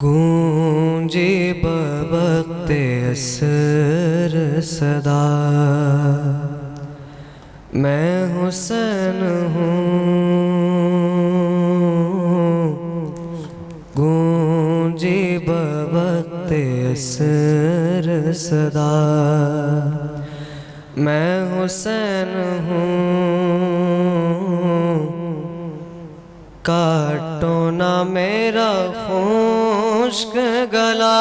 گونجی بوقت عصر صدا، میں حسین ہوں۔ گونجی بوقت عصر صدا، میں حسین ہوں۔ کاٹو نہ میرا خشک گلا،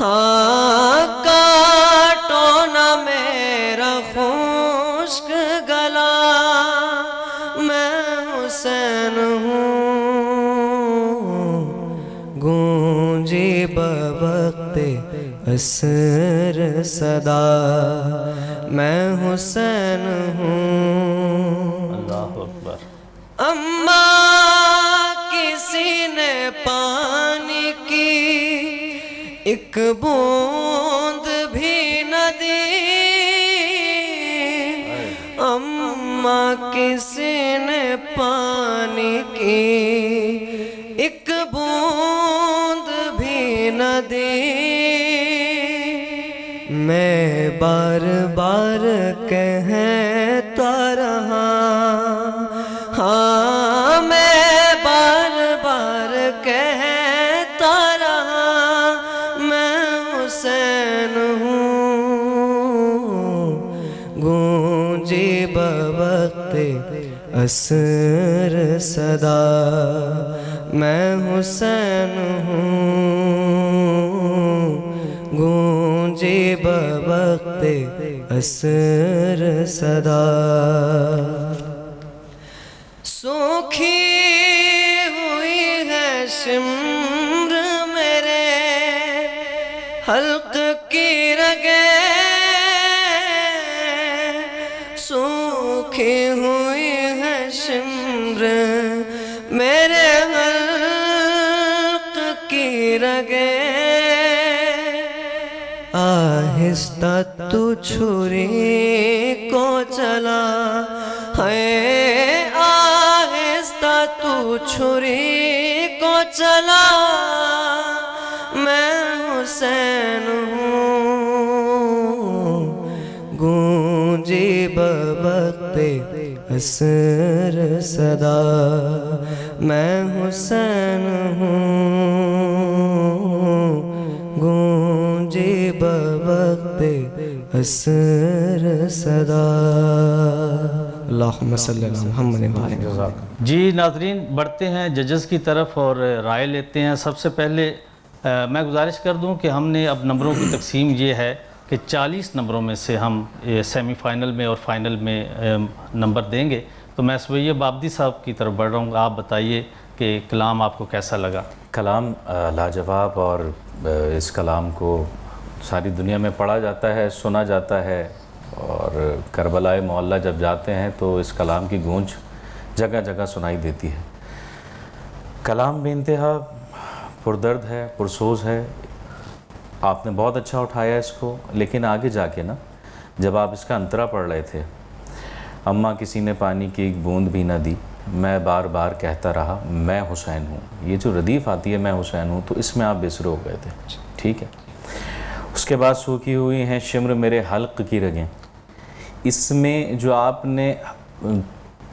ہاں کاٹو نہ میرا خشک گلا، میں حسین ہوں۔ گونجی بوقت عصر صدا، میں حسین ہوں۔ اللہ اکبر۔ اماں کسی نے پانی کی ایک بوند بھی نہ دی، اماں کسی نے پانی کی ایک بوند بھی نہ دی۔ میں بار بار کہتا رہا، ہاں میں بار بار کہتا رہا، میں حسین ہوں۔ گونجی بوقت عصر صدا، میں حسین ہوں۔ گونجی بوقت عصر صدا، سوکھی ہوئی ہے شمر میرے حلق کی رگیں، سوکھی ہوئی ہے شمر میرے حلق کی رگیں۔ آہستہ تو چھری کو چلا ہے، تو چھری کو چلا، میں حسین ہوں۔ گونجی بوقت عصر صدا، میں حسین ہوں۔ گونجی بوقت عصر صدا۔ اللہم صلی اللہ محمد وعلیہ۔ جی ناظرین، بڑھتے ہیں ججز کی طرف اور رائے لیتے ہیں۔ سب سے پہلے میں گزارش کر دوں کہ ہم نے اب نمبروں کی تقسیم یہ ہے کہ 40 نمبروں میں سے ہم سیمی فائنل میں اور فائنل میں نمبر دیں گے۔ تو میں سویب عابدی صاحب کی طرف بڑھ رہا ہوں، آپ بتائیے کہ کلام آپ کو کیسا لگا؟ کلام لاجواب، اور اس کلام کو ساری دنیا میں پڑھا جاتا ہے، سنا جاتا ہے، اور کربلائے معلیٰ جب جاتے ہیں تو اس کلام کی گونج جگہ جگہ سنائی دیتی ہے۔ کلام بے انتہا پردرد ہے، پرسوز ہے۔ آپ نے بہت اچھا اٹھایا اس کو، لیکن آگے جا کے نا جب آپ اس کا انترا پڑھ رہے تھے، اماں کسی نے پانی کی ایک بوند بھی نہ دی، میں بار بار کہتا رہا میں حسین ہوں، یہ جو ردیف آتی ہے میں حسین ہوں، تو اس میں آپ بے سر ہو گئے تھے، ٹھیک ہے۔ اس کے بعد سوکھی ہوئی ہیں شمر میرے حلق کی رگیں، اس میں جو آپ نے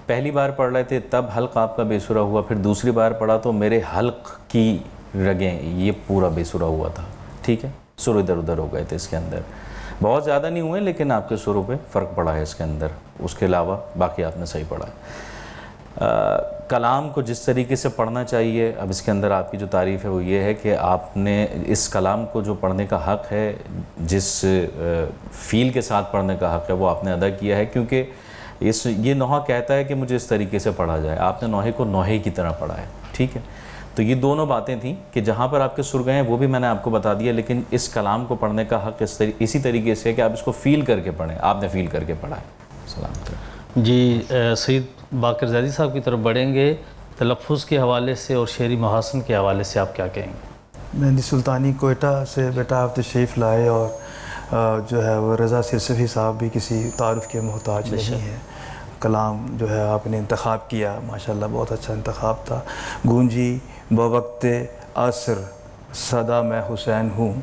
پہلی بار پڑھ رہے تھے تب حلق آپ کا بے سرا ہوا، پھر دوسری بار پڑھا تو میرے حلق کی رگیں، یہ پورا بے سرا ہوا تھا، ٹھیک ہے۔ سر ادھر ادھر ہو گئے تھے اس کے اندر، بہت زیادہ نہیں ہوئے لیکن آپ کے سروں پہ فرق پڑا ہے اس کے اندر، اس کے علاوہ باقی آپ نے صحیح پڑھا ہے۔ کلام کو جس طریقے سے پڑھنا چاہیے، اب اس کے اندر آپ کی جو تعریف ہے وہ یہ ہے کہ آپ نے اس کلام کو جو پڑھنے کا حق ہے، جس فیل کے ساتھ پڑھنے کا حق ہے، وہ آپ نے ادا کیا ہے، کیونکہ یہ نوحہ کہتا ہے کہ مجھے اس طریقے سے پڑھا جائے، آپ نے نوحے کو نوحے کی طرح پڑھا ہے، ٹھیک ہے۔ تو یہ دونوں باتیں تھیں کہ جہاں پر آپ کے سر گئے ہیں وہ بھی میں نے آپ کو بتا دیا، لیکن اس کلام کو پڑھنے کا حق اسی طریقے سے کہ آپ اس کو فیل کر کے پڑھیں، آپ نے فیل کر کے پڑھا ہے۔ سلام علیکم۔ جی سید باقر زیدی صاحب کی طرف بڑھیں گے، تلفظ کے حوالے سے اور شعری محاسن کے حوالے سے آپ کیا کہیں گے؟ مہندی سلطانی کوئٹہ سے بیٹا آپ تشریف لائے، اور جو ہے وہ رضا سرسفی صاحب بھی کسی تعارف کے محتاج نہیں ہے۔ کلام جو ہے آپ نے انتخاب کیا، ماشاءاللہ بہت اچھا انتخاب تھا۔ گونجی بوقت عصر صدا میں حسین ہوں،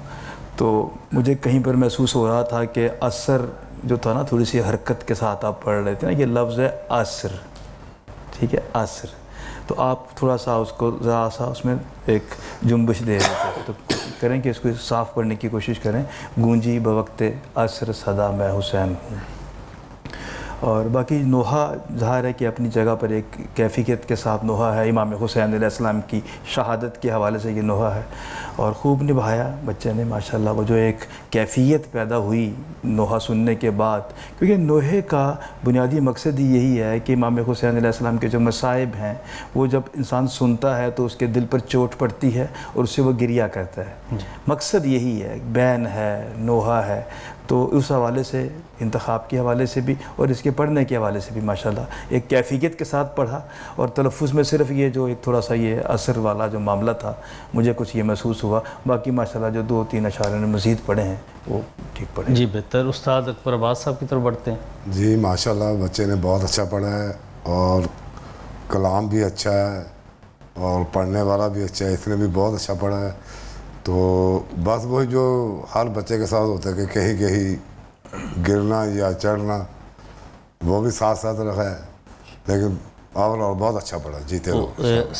تو مجھے کہیں پر محسوس ہو رہا تھا کہ عصر جو تھا نا تھوڑی سی حرکت کے ساتھ آپ پڑھ رہے تھے نا، یہ لفظ ہے عصر، ٹھیک ہے، عصر، تو آپ تھوڑا سا اس کو ذرا سا اس میں ایک جنبش دے رہے تھے، تو کریں کہ اس کو صاف پڑھنے کی کوشش کریں، گونجی بوقت عصر صدا میں حسین ہوں۔ اور باقی نوحہ ظاہر ہے کہ اپنی جگہ پر ایک کیفیت کے ساتھ نوحہ ہے، امام حسین علیہ السلام کی شہادت کے حوالے سے یہ نوحہ ہے، اور خوب نبھایا بچے نے ماشاءاللہ، وہ جو ایک کیفیت پیدا ہوئی نوحہ سننے کے بعد، کیونکہ نوحے کا بنیادی مقصد ہی یہی ہے کہ امام حسین علیہ السلام کے جو مصائب ہیں وہ جب انسان سنتا ہے تو اس کے دل پر چوٹ پڑتی ہے اور اس سے وہ گریہ کرتا ہے، مقصد یہی ہے، بین ہے، نوحہ ہے، تو اس حوالے سے انتخاب کے حوالے سے بھی اور اس کے پڑھنے کے حوالے سے بھی ماشاءاللہ ایک کیفیت کے ساتھ پڑھا، اور تلفظ میں صرف یہ جو ایک تھوڑا سا یہ عصر والا جو معاملہ تھا مجھے کچھ یہ محسوس ہوا، باقی ماشاءاللہ جو 2-3 اشعار نے مزید پڑھے ہیں وہ ٹھیک پڑھے۔ جی بہتر، استاد اکبر عباس صاحب کی طرف بڑھتے ہیں۔ جی ماشاءاللہ بچے نے بہت اچھا پڑھا ہے، اور کلام بھی اچھا ہے اور پڑھنے والا بھی اچھا ہے، اس نے بھی بہت اچھا پڑھا ہے۔ تو بس وہی جو ہر بچے کے ساتھ ہوتا ہے کہ کہیں کہیں گرنا یا چڑھنا، وہ بھی ساتھ ساتھ رکھا ہے، لیکن اور بہت اچھا پڑھا، جیتے رہو۔